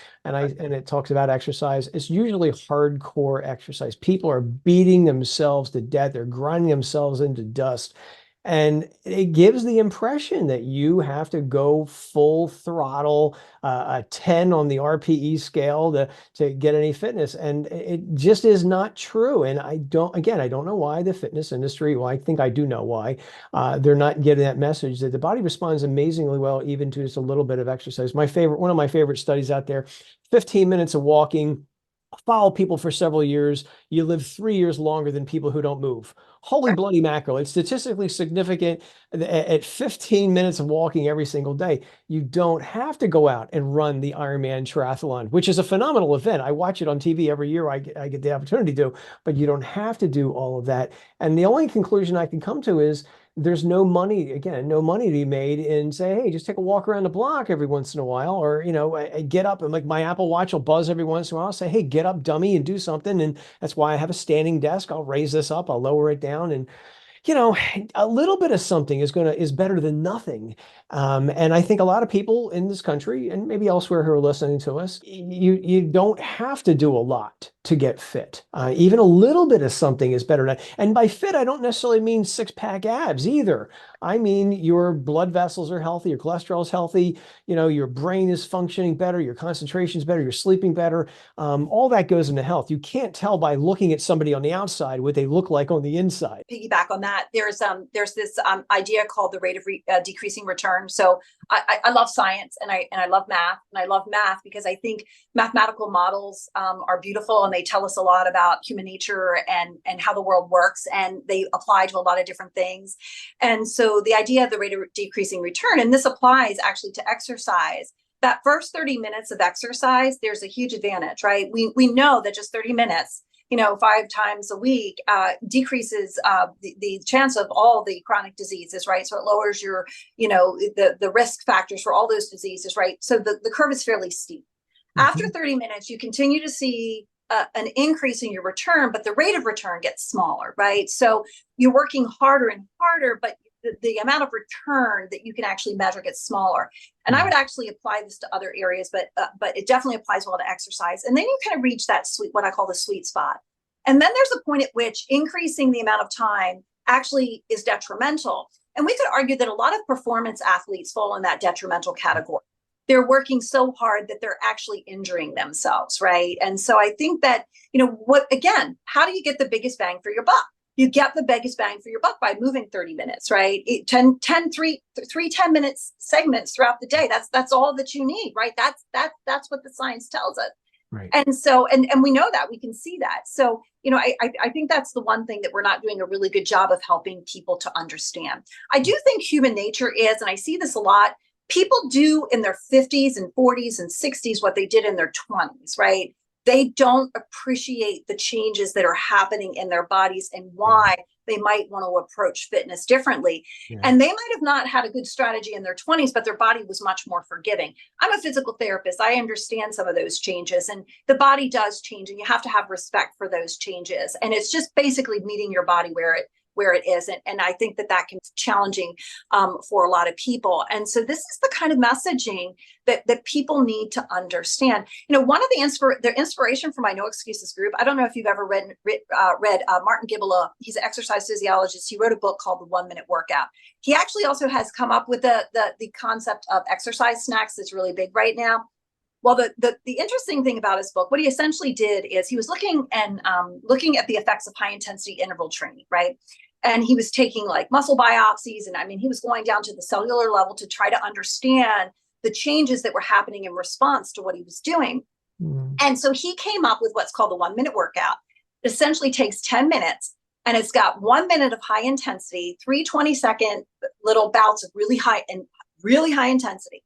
A: it talks about exercise, it's usually hardcore exercise. People are beating themselves to death. They're grinding themselves into dust. And it gives the impression that you have to go full throttle, a 10 on the RPE scale to get any fitness. And it just is not true. And I don't know why the fitness industry, well, I think I do know why, they're not getting that message that the body responds amazingly well, even to just a little bit of exercise. One of my favorite studies out there, 15 minutes of walking. Follow people for several years, you live 3 years longer than people who don't move. Holy bloody mackerel. It's statistically significant at 15 minutes of walking every single day. You don't have to go out and run the Ironman triathlon, which is a phenomenal event. I watch it on TV every year. I get the opportunity to, but you don't have to do all of that. And the only conclusion I can come to is there's no money, again, no money to be made in say, hey, just take a walk around the block every once in a while, or, I get up and like my Apple Watch will buzz every once in a while. I'll say, hey, get up, dummy, and do something. And that's why I have a standing desk. I'll raise this up, I'll lower it down. And you know, a little bit of something is better than nothing. And I think a lot of people in this country and maybe elsewhere who are listening to us, you don't have to do a lot to get fit. Even a little bit of something is better than. And by fit, I don't necessarily mean six-pack abs either. I mean your blood vessels are healthy, your cholesterol is healthy, your brain is functioning better, your concentration is better, you're sleeping better. All that goes into health. You can't tell by looking at somebody on the outside what they look like on the inside.
B: Piggyback on that, there's this idea called the rate of decreasing return. So I love science and I love math, and I love math because I think mathematical models are beautiful, and they tell us a lot about human nature and how the world works, and they apply to a lot of different things. And so the idea of the rate of decreasing return, and this applies actually to exercise. That first 30 minutes of exercise, there's a huge advantage, right? We know that just 30 minutes, 5 times a week, decreases the chance of all the chronic diseases, right? So it lowers your, the risk factors for all those diseases, right? So the curve is fairly steep. After 30 minutes, you continue to see an increase in your return, but the rate of return gets smaller, right? So you're working harder and harder, but the amount of return that you can actually measure gets smaller. And I would actually apply this to other areas, but it definitely applies well to exercise. And then you kind of reach that what I call the sweet spot. And then there's a point at which increasing the amount of time actually is detrimental. And we could argue that a lot of performance athletes fall in that detrimental category. They're working so hard that they're actually injuring themselves, right? And so I think that, how do you get the biggest bang for your buck? You get the biggest bang for your buck by moving 30 minutes, right? 10 minutes segments throughout the day. That's all that you need, right? That's what the science tells us.
A: Right.
B: And so, and we know that, we can see that. So, I think that's the one thing that we're not doing a really good job of helping people to understand. I do think human nature is, and I see this a lot, people do in their 50s and 40s and 60s what they did in their 20s, right? They don't appreciate the changes that are happening in their bodies and why they might want to approach fitness differently. Yeah. And they might have not had a good strategy in their 20s, but their body was much more forgiving. I'm a physical therapist. I understand some of those changes, and the body does change, and you have to have respect for those changes. And it's just basically meeting your body where it is. And I think that can be challenging for a lot of people. And so this is the kind of messaging that people need to understand. One of the inspiration for my No Excuses group, I don't know if you've ever read Martin Gibala. He's an exercise physiologist. He wrote a book called The 1 Minute Workout. He actually also has come up with the concept of exercise snacks that's really big right now. Well, the interesting thing about his book, what he essentially did is he was looking at the effects of high intensity interval training, right? And he was taking like muscle biopsies, and he was going down to the cellular level to try to understand the changes that were happening in response to what he was doing. And so he came up with what's called the 1 minute workout. It essentially takes 10 minutes, and it's got 1 minute of high intensity, 3 20-second little bouts of really high intensity.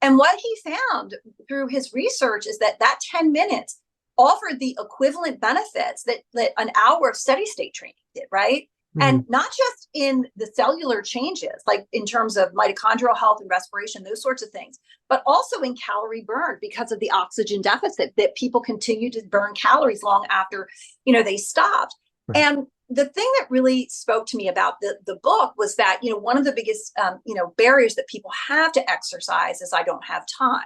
B: And what he found through his research is that 10 minutes offered the equivalent benefits that an hour of steady state training did, right? And not just in the cellular changes, like in terms of mitochondrial health and respiration, those sorts of things, but also in calorie burn because of the oxygen deficit, that people continue to burn calories long after, they stopped. Right. And the thing that really spoke to me about the book was that, one of the biggest, barriers that people have to exercise is I don't have time.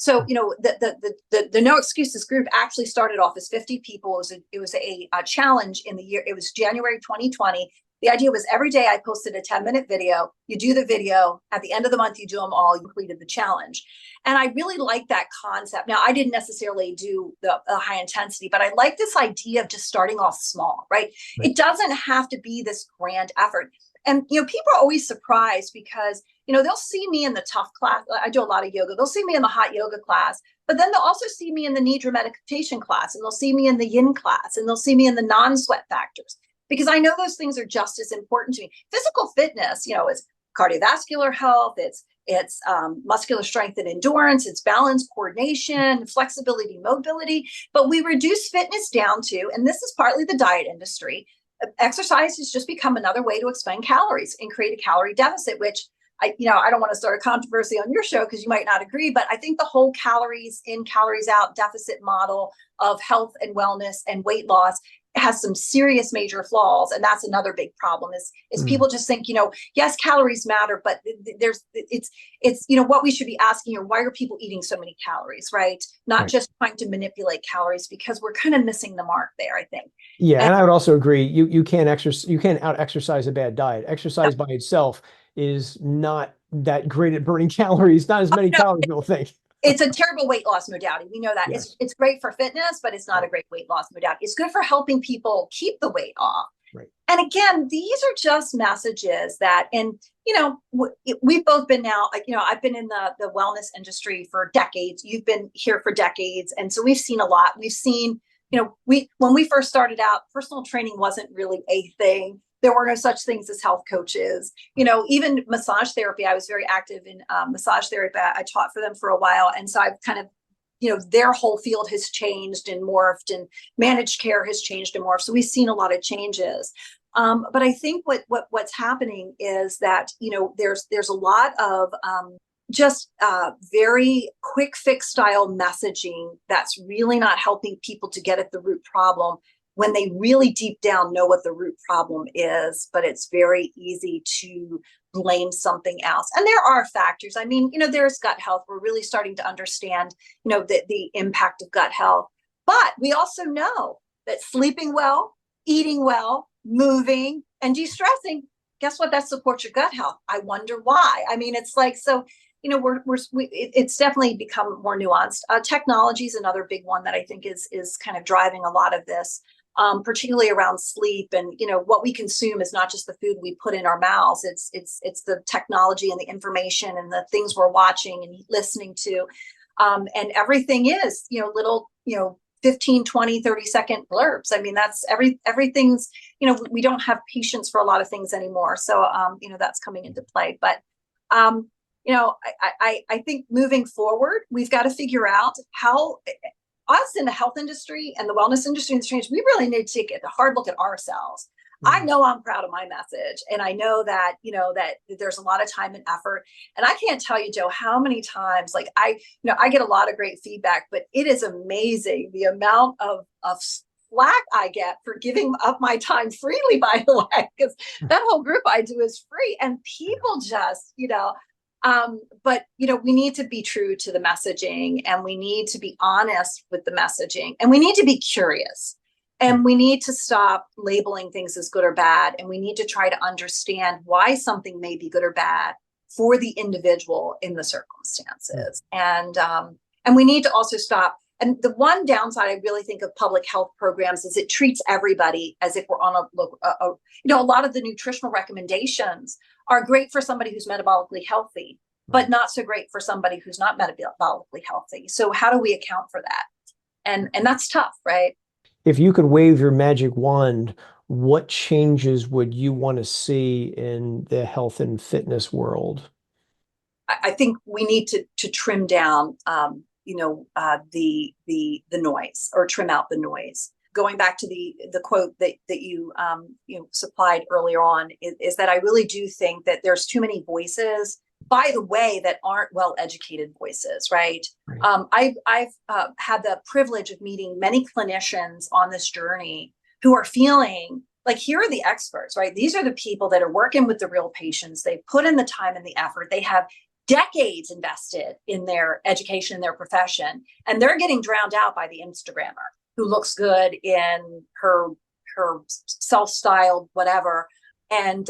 B: So, the No Excuses group actually started off as 50 people. It was a challenge in the year. It was January 2020. The idea was every day I posted a 10-minute video. You do the video. At the end of the month, you do them all. You completed the challenge. And I really like that concept. Now, I didn't necessarily do the high intensity, but I like this idea of just starting off small, right? It doesn't have to be this grand effort. And, people are always surprised because, they'll see me in the tough class. I do a lot of yoga. They'll see me in the hot yoga class, but then they'll also see me in the nidra meditation class, and they'll see me in the yin class, and they'll see me in the non-sweat factors, because I know those things are just as important to me. Physical fitness, is cardiovascular health. It's muscular strength and endurance. It's balance, coordination, flexibility, mobility. But we reduce fitness down to, and this is partly the diet industry, exercise has just become another way to expend calories and create a calorie deficit, which I don't want to start a controversy on your show because you might not agree, but I think the whole calories in, calories out deficit model of health and wellness and weight loss has some serious major flaws. And that's another big problem is people just think, yes, calories matter, but it's what we should be asking, why are people eating so many calories, right? Not just trying to manipulate calories, because we're kind of missing the mark there, I think.
A: Yeah, and I would also agree. You can't out exercise a bad diet. Exercise by itself is not that great at burning calories. Not as many calories people think.
B: It's a terrible weight loss modality. We know that.
A: Yes.
B: It's great for fitness, but it's not a great weight loss modality. It's good for helping people keep the weight off.
A: Right.
B: And again, these are just messages that, and we've both been now, I've been in the wellness industry for decades. You've been here for decades, and so we've seen a lot. We've seen, when we first started out, personal training wasn't really a thing. There were no such things as health coaches. Even massage therapy, I was very active in massage therapy. I taught for them for a while. And so I've kind of, their whole field has changed and morphed, and managed care has changed and morphed. So we've seen a lot of changes. But I think what's happening is that, there's a lot of just very quick fix style messaging that's really not helping people to get at the root problem, when they really deep down know what the root problem is, but it's very easy to blame something else. And there are factors. I mean, there's gut health. We're really starting to understand, the impact of gut health. But we also know that sleeping well, eating well, moving, and de-stressing, guess what? That supports your gut health. I wonder why. I mean, it's like, so, it's definitely become more nuanced. Technology is another big one that I think is kind of driving a lot of this. Particularly around sleep, and what we consume is not just the food we put in our mouths. It's the technology and the information and the things we're watching and listening to, and everything is little 15, 20, 30-second blurbs. I mean, that's everything's we don't have patience for a lot of things anymore. So that's coming into play. But I think moving forward, we've got to figure out how. Us in the health industry and the wellness industry and the strange, we really need to take a hard look at ourselves. I know I'm proud of my message, and I know that that there's a lot of time and effort. And I can't tell you, Joe, how many times I get a lot of great feedback, but it is amazing the amount of flack I get for giving up my time freely, by the way, because that whole group I do is free, and people just but we need to be true to the messaging, and we need to be honest with the messaging, and we need to be curious, and we need to stop labeling things as good or bad, and we need to try to understand why something may be good or bad for the individual in the circumstances. And we need to also stop. And the one downside I really think of public health programs is it treats everybody as if we're on a lot of the nutritional recommendations are great for somebody who's metabolically healthy, but not so great for somebody who's not metabolically healthy. So how do we account for that? And that's tough, right?
A: If you could wave your magic wand, what changes would you want to see in the health and fitness world?
B: I think we need to trim down the noise, or trim out the noise. Going back to the quote that you supplied earlier on is that I really do think that there's too many voices, by the way, that aren't well-educated voices, right? I've had the privilege of meeting many clinicians on this journey who are feeling like, here are the experts, right? These are the people that are working with the real patients. They put in the time and the effort. They have decades invested in their education and their profession, and they're getting drowned out by the Instagrammer who looks good in her self-styled whatever. And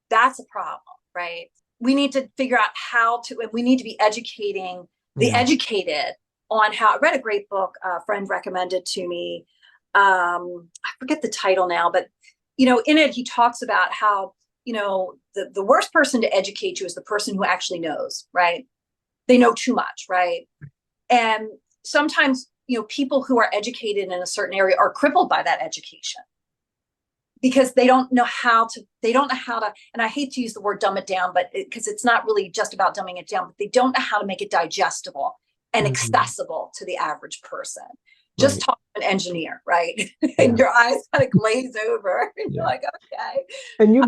B: that's a problem, right? We need to figure out how to, and we need to be educating the
A: Yeah.
B: educated on how. I read a great book a friend recommended to me. I forget the title now, but in it he talks about how the worst person to educate you is the person who actually knows, right? They know too much, right? And sometimes people who are educated in a certain area are crippled by that education because they don't know how to, and I hate to use the word dumb it down, but because it's not really just about dumbing it down, but they don't know how to make it digestible and
A: Mhm.
B: accessible to the average person. Just
A: Right.
B: talk to an engineer, right? And
A: Yeah.
B: your eyes kind of glaze over and you're
A: Yeah.
B: like, okay.
A: And you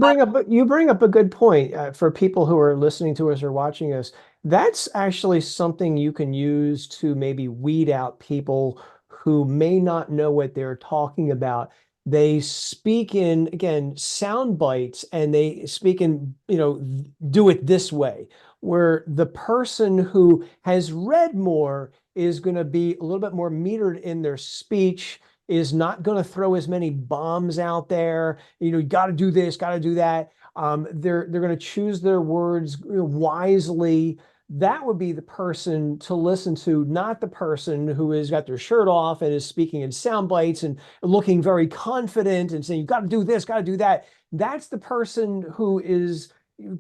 A: bring up a good point for people who are listening to us or watching us. That's actually something you can use to maybe weed out people who may not know what they're talking about. They speak in, again, sound bites, and they speak in, do it this way, where the person who has read more is going to be a little bit more metered in their speech, is not going to throw as many bombs out there. You got to do this, got to do that. They're going to choose their words wisely. That would be the person to listen to, not the person who has got their shirt off and is speaking in sound bites and looking very confident and saying, "You got to do this, got to do that." That's the person who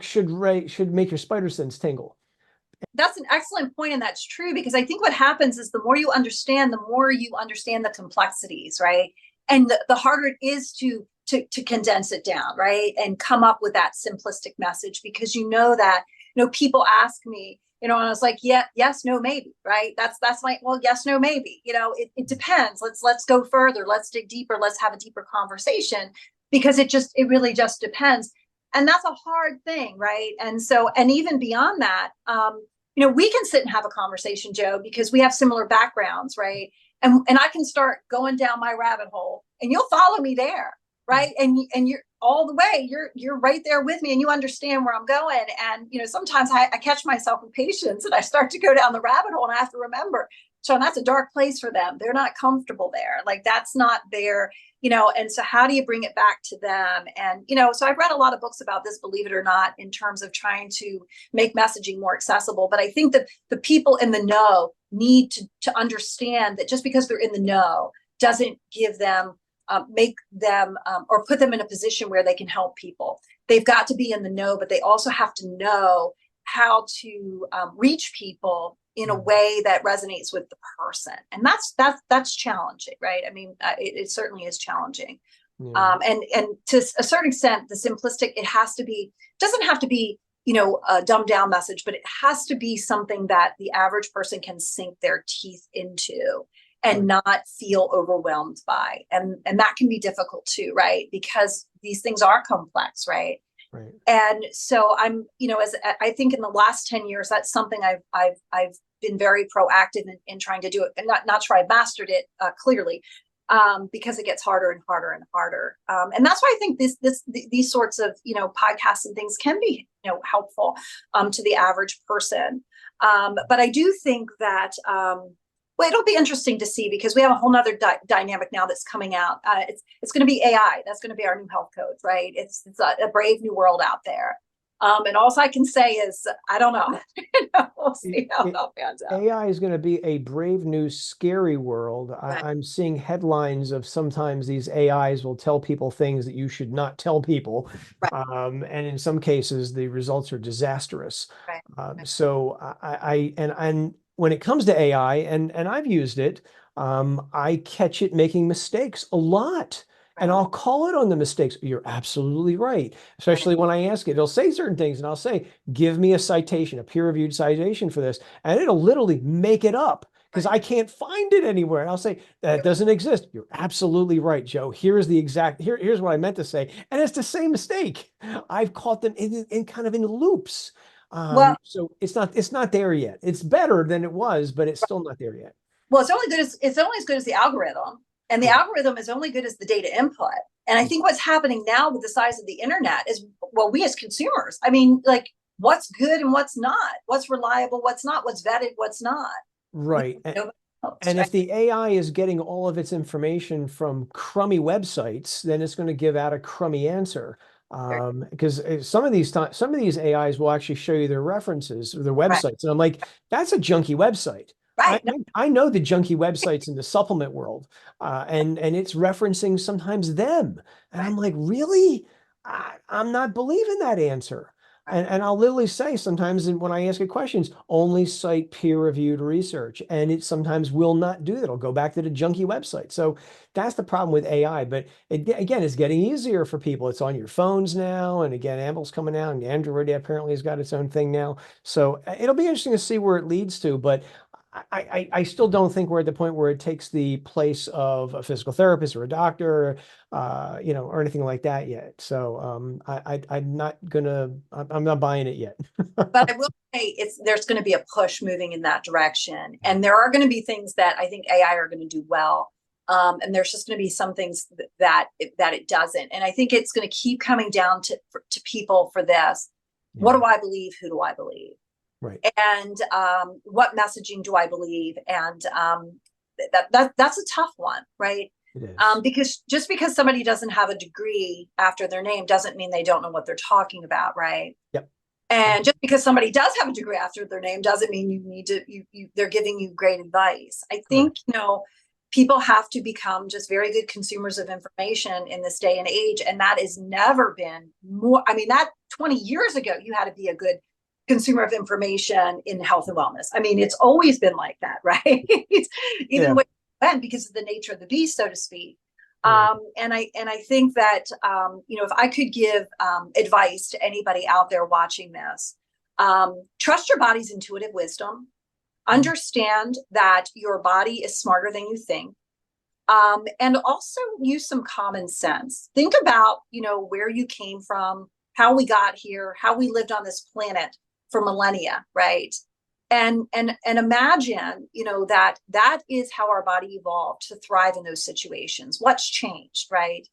A: should make your spider sense tingle.
B: That's an excellent point, and that's true because I think what happens is the more you understand, the more you understand the complexities, right? And the harder it is to condense it down, right? And come up with that simplistic message because that people ask me, and I was like, yeah, yes, no, maybe, right? That's my, well, yes, no, maybe. It depends. Let's go further. Let's dig deeper. Let's have a deeper conversation because it really just depends. And that's a hard thing, right? And so, and even beyond that, we can sit and have a conversation, Joe, because we have similar backgrounds, right? And I can start going down my rabbit hole, and you'll follow me there, right? And you're all the way, you're right there with me, and you understand where I'm going. And sometimes I catch myself with patience, and I start to go down the rabbit hole, and I have to remember, so that's a dark place for them. They're not comfortable there. Like that's not their, and so how do you bring it back to them? And so I've read a lot of books about this, believe it or not, in terms of trying to make messaging more accessible. But I think that the people in the know need to understand that just because they're in the know doesn't give them make them or put them in a position where they can help people. They've got to be in the know, but they also have to know how to reach people in a way that resonates with the person, and that's challenging, right? I mean, it certainly is challenging.
A: Yeah.
B: And to a certain extent, the simplistic, doesn't have to be a dumbed down message, but it has to be something that the average person can sink their teeth into and
A: Right.
B: not feel overwhelmed by. And that can be difficult too, right? Because these things are complex, right?
A: Right.
B: And so I'm, as I think in the last 10 years, that's something I've been very proactive in trying to do it, and not sure I've mastered it clearly, because it gets harder and harder and harder. And that's why I think these sorts of podcasts and things can be helpful to the average person. But I do think that well, it'll be interesting to see because we have a whole nother dynamic now that's coming out. It's going to be AI. That's going to be our new health code, right? It's a brave new world out there. And all I can say is, I don't know. We'll see how it all pans out.
A: AI is going to be a brave new scary world.
B: Right,
A: I'm seeing headlines of sometimes these AIs will tell people things that you should not tell people.
B: right,
A: And in some cases, the results are disastrous.
B: right,
A: So and when it comes to AI, and I've used it, I catch it making mistakes a lot. And
B: right,
A: I'll call it on the mistakes. You're absolutely right.
B: right,
A: Especially when I ask it, it'll say certain things, and I'll say, give me a citation, a peer-reviewed citation for this. And it'll literally make it up because
B: right.
A: I can't find it anywhere. And I'll say, that doesn't exist. You're absolutely right, Joe. Here's what I meant to say. And it's the same mistake. I've caught them in kind of in loops.
B: Well,
A: So it's not there yet. It's better than it was, but it's still not there yet.
B: well, it's only as good as the algorithm, and the
A: Yeah.
B: algorithm is only good as the data input. And I think what's happening now with the size of the internet is, well, we as consumers, I mean, like, what's good and what's not, what's reliable, what's not, what's vetted, what's not. We
A: Right.
B: nobody knows,
A: And
B: right?
A: if the AI is getting all of its information from crummy websites, then it's going to give out a crummy answer. Because some of these AIs will actually show you their references or their
B: Right.
A: websites, and I'm like, that's a junky website. I
B: Right. No,
A: I know the junky websites in the supplement world, and it's referencing sometimes them, and
B: right.
A: I'm like, really? I'm not believing that answer.
B: Right.
A: And I'll literally say sometimes when I ask it questions, only cite peer-reviewed research, and it sometimes will not do that. It'll go back to the junky website. So that's the problem with AI. But again, it's getting easier for people. It's on your phones now, and again, Apple's coming out, and Android apparently has got its own thing now. So it'll be interesting to see where it leads to. But I still don't think we're at the point where it takes the place of a physical therapist or a doctor, or anything like that yet. So I'm not buying it yet.
B: but I will say there's going to be a push moving in that direction, and there are going to be things that I think AI are going to do well, and there's just going to be some things that it doesn't, and I think it's going to keep coming down to people for this. What
A: Yeah,
B: do I believe? Who do I believe?
A: right.
B: And what messaging do I believe? And that's a tough one, right?
A: It is.
B: Because just because somebody doesn't have a degree after their name doesn't mean they don't know what they're talking about, right?
A: Yep.
B: And just because somebody does have a degree after their name doesn't mean you need to they're giving you great advice. I think,
A: Correct.
B: people have to become just very good consumers of information in this day and age, and that has never been more. I mean, that 20 years ago you had to be a good consumer of information in health and wellness. I mean, it's always been like that, right? Even
A: Yeah.
B: when because of the nature of the beast, so to speak.
A: Yeah.
B: And I think that if I could give advice to anybody out there watching this, trust your body's intuitive wisdom.
A: Mm.
B: Understand that your body is smarter than you think, and also use some common sense. Think about where you came from, how we got here, how we lived on this planet for millennia, right? And imagine that is how our body evolved to thrive in those situations. What's changed, right?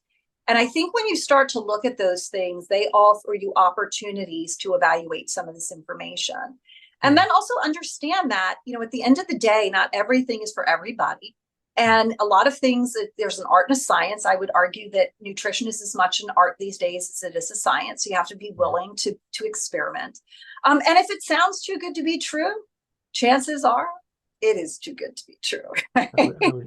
B: And I think when you start to look at those things, they offer you opportunities to evaluate some of this information. And
A: Yeah.
B: then also understand that, at the end of the day, not everything is for everybody. And a lot of things, there's an art and a science. I would argue that nutrition is as much an art these days as it is a science. You have to be
A: Yeah.
B: willing to experiment. And if it sounds too good to be true, chances are it is too good to be true.
A: I would, I would,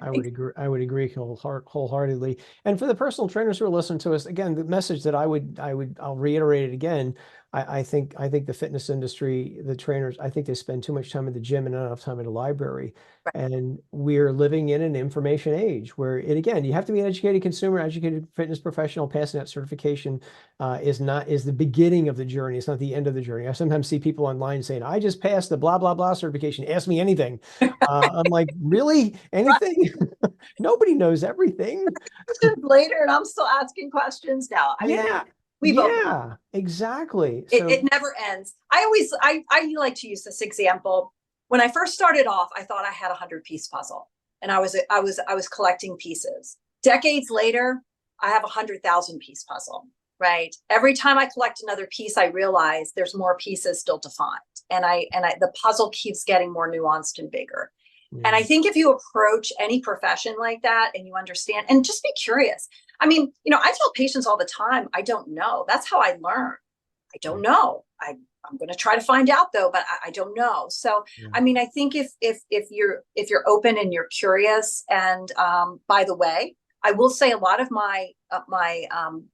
A: I would agree. I would agree wholeheartedly. And for the personal trainers who are listening to us, again, the message that I'll reiterate it again. I think the fitness industry, the trainers, I think they spend too much time at the gym and not enough time at a library.
B: Right.
A: And we're living in an information age where again, you have to be an educated consumer, educated fitness professional. Passing that certification is the beginning of the journey. It's not the end of the journey. I sometimes see people online saying, "I just passed the blah blah blah certification. Ask me anything." I'm like, really? Anything? Nobody knows everything.
B: Later, and I'm still asking questions now. I mean,
A: Yeah,
B: we both
A: yeah, exactly.
B: it
A: So,
B: never ends. I like to use this example. When I first started off, I thought I had a 100-piece puzzle, and I was collecting pieces. Decades later, I have 100,000-piece puzzle. Right. Every time I collect another piece, I realize there's more pieces still to find, and the puzzle keeps getting more nuanced and bigger. And
A: yeah,
B: I think if you approach any profession like that and you understand and just be curious. I mean, I tell patients all the time, I don't know. That's how I learn. I don't
A: right,
B: know. I'm going to try to find out though, but I don't know. So,
A: yeah,
B: I mean, I think if you're open and you're curious, and by the way, I will say a lot of my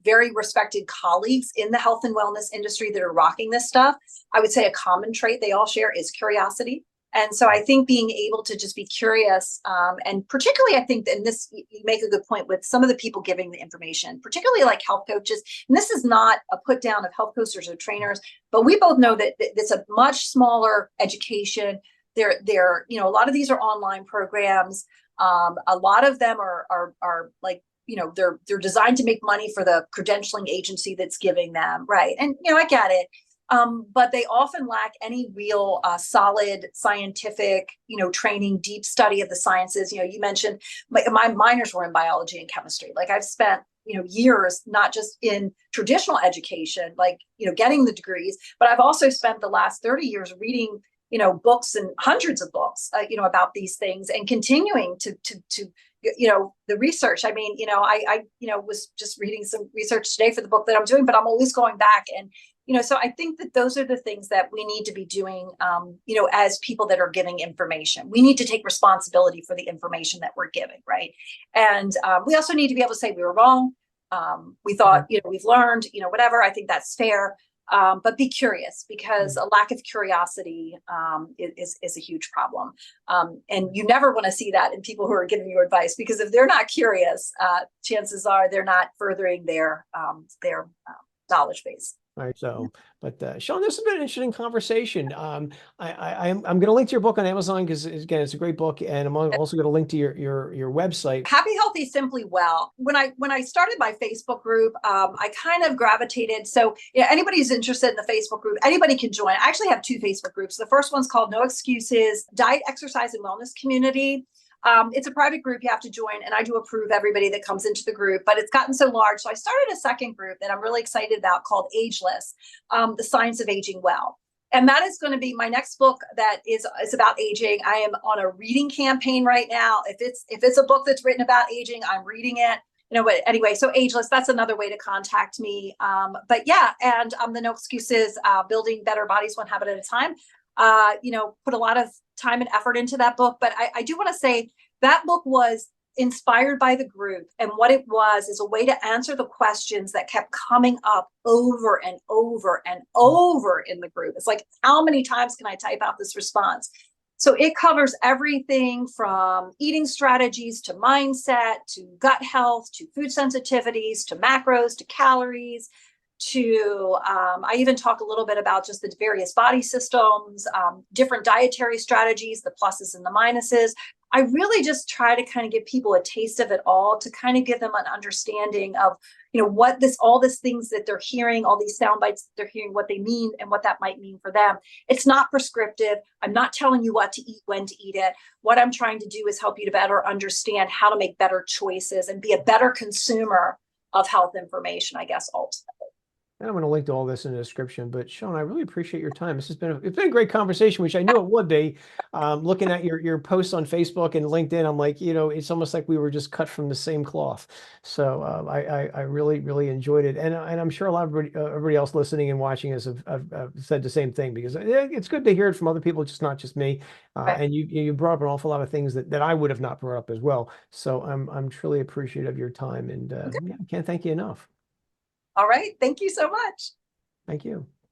B: very respected colleagues in the health and wellness industry that are rocking this stuff, I would say a common trait they all share is curiosity. And so I think being able to just be curious, and particularly I think, and this, you make a good point with some of the people giving the information, particularly like health coaches. And this is not a put down of health coaches or trainers, but we both know that it's a much smaller education. A lot of these are online programs. A lot of them are like, they're designed to make money for the credentialing agency that's giving them, right? And I get it. But they often lack any real solid scientific, training, deep study of the sciences. You mentioned my minors were in biology and chemistry. Like I've spent, years, not just in traditional education, like, getting the degrees, but I've also spent the last 30 years reading, books and hundreds of books, about these things, and continuing to the research. I mean, I was just reading some research today for the book that I'm doing, but I'm always going back. And so I think that those are the things that we need to be doing, as people that are giving information. We need to take responsibility for the information that we're giving, right? And we also need to be able to say we were wrong. We thought, we've learned, whatever. I think that's fair. But be curious, because a lack of curiosity is a huge problem. And you never want to see that in people who are giving you advice, because if they're not curious, chances are they're not furthering their knowledge base.
A: All right. So, but Shaun, this has been an interesting conversation. I'm going to link to your book on Amazon because, again, it's a great book, and I'm also going to link to your website.
B: Happy, Healthy, Simply Well. When I started my Facebook group, I kind of gravitated. So anybody who's interested in the Facebook group, anybody can join. I actually have two Facebook groups. The first one's called No Excuses Diet, Exercise, and Wellness Community. It's a private group you have to join, and I do approve everybody that comes into the group, but it's gotten so large. So I started a second group that I'm really excited about called Ageless, The Science of Aging Well. And that is going to be my next book that is about aging. I am on a reading campaign right now. If it's a book that's written about aging, I'm reading it. But anyway, so Ageless, that's another way to contact me. But yeah, and the No Excuses, Building Better Bodies One Habit at a Time. Put a lot of time and effort into that book. But I do want to say that book was inspired by the group. And what it was is a way to answer the questions that kept coming up over and over and over in the group. It's like, how many times can I type out this response? So it covers everything from eating strategies to mindset, to gut health, to food sensitivities, to macros, to calories, to I even talk a little bit about just the various body systems, different dietary strategies, the pluses and the minuses. I really just try to kind of give people a taste of it all, to kind of give them an understanding of, what all these things that they're hearing, all these sound bites that they're hearing, what they mean and what that might mean for them. It's not prescriptive. I'm not telling you what to eat, when to eat it. What I'm trying to do is help you to better understand how to make better choices and be a better consumer of health information, I guess, ultimately.
A: And I'm going to link to all this in the description. But Shaun, I really appreciate your time. It's been a great conversation, which I knew it would be. Looking at your posts on Facebook and LinkedIn, I'm like, it's almost like we were just cut from the same cloth. So I really, really enjoyed it, and I'm sure a lot of everybody else listening and watching us have said the same thing, because it's good to hear it from other people, just not just me.
B: Right.
A: And you brought up an awful lot of things that I would have not brought up as well. So I'm truly appreciative of your time, and
B: Okay.
A: yeah, I can't thank you enough.
B: All right. Thank you so much.
A: Thank you.